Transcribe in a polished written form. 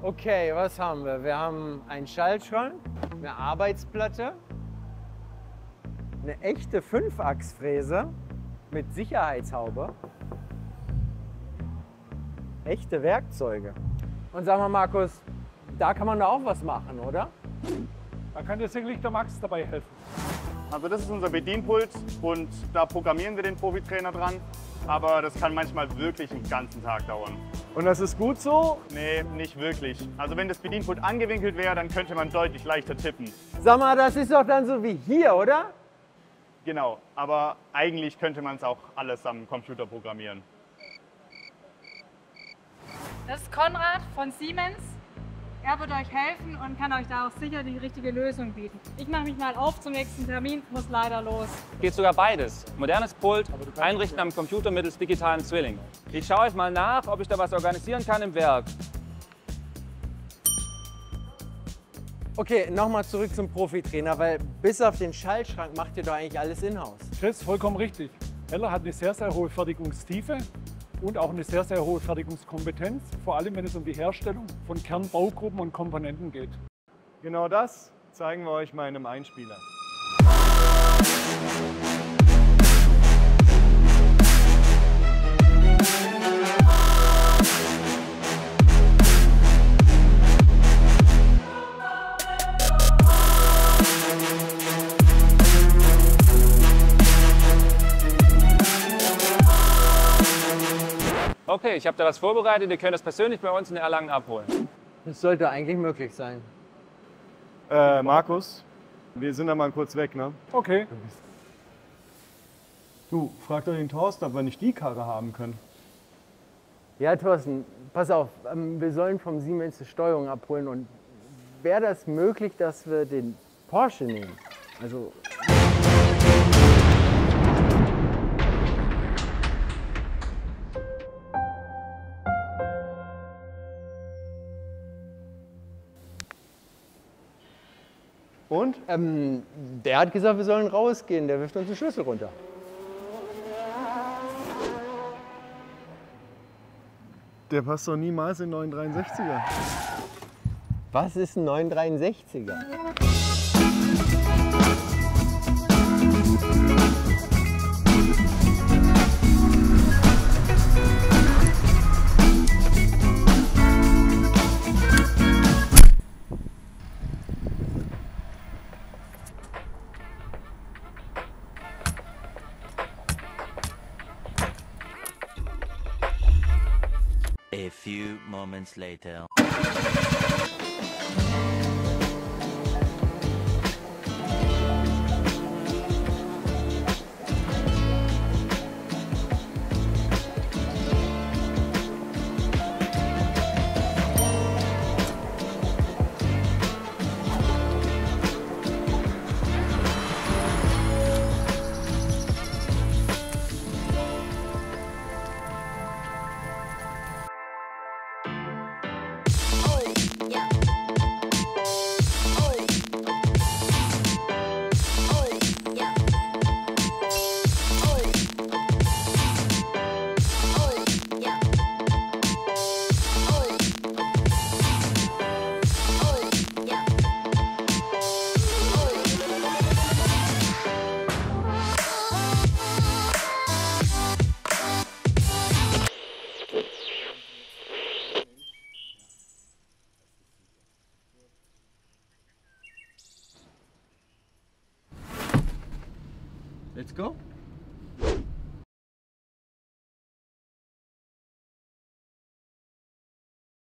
Okay, was haben wir? Wir haben einen Schaltschrank, eine Arbeitsplatte, eine echte 5-Achs-Fräse mit Sicherheitshaube, echte Werkzeuge. Und sag mal, Markus, da kann man da auch was machen, oder? Da kann dir sicherlich der Max dabei helfen. Also das ist unser Bedienpult und da programmieren wir den Profitrainer dran. Aber das kann manchmal wirklich einen ganzen Tag dauern. Und das ist gut so? Nee, nicht wirklich. Also wenn das Bedienpult angewinkelt wäre, dann könnte man deutlich leichter tippen. Sag mal, das ist doch dann so wie hier, oder? Genau, aber eigentlich könnte man es auch alles am Computer programmieren. Das ist Konrad von Siemens. Er wird euch helfen und kann euch da auch sicher die richtige Lösung bieten. Ich mache mich mal auf zum nächsten Termin, muss leider los. Geht sogar beides. Modernes Pult, einrichten am Computer mittels digitalen Zwilling. Ich schaue jetzt mal nach, ob ich da was organisieren kann im Werk. Okay, nochmal zurück zum Profitrainer, weil bis auf den Schaltschrank macht ihr doch eigentlich alles in-house. Chris, vollkommen richtig. Heller hat eine sehr, sehr hohe Fertigungstiefe und auch eine sehr, sehr hohe Fertigungskompetenz, vor allem wenn es um die Herstellung von Kernbaugruppen und Komponenten geht. Genau das zeigen wir euch mal in einem Einspieler. Okay, ich habe da was vorbereitet. Ihr könnt das persönlich bei uns in Erlangen abholen. Das sollte eigentlich möglich sein. Markus, wir sind da mal kurz weg, ne? Okay. Du, frag doch den Thorsten, ob wir nicht die Karre haben können. Ja, Thorsten, pass auf, wir sollen vom Siemens die Steuerung abholen und wäre das möglich, dass wir den Porsche nehmen? Also Und? der hat gesagt, wir sollen rausgehen, der wirft uns den Schlüssel runter. Der passt doch niemals in den 963er. Was ist ein 963er? A few moments later. Let's go.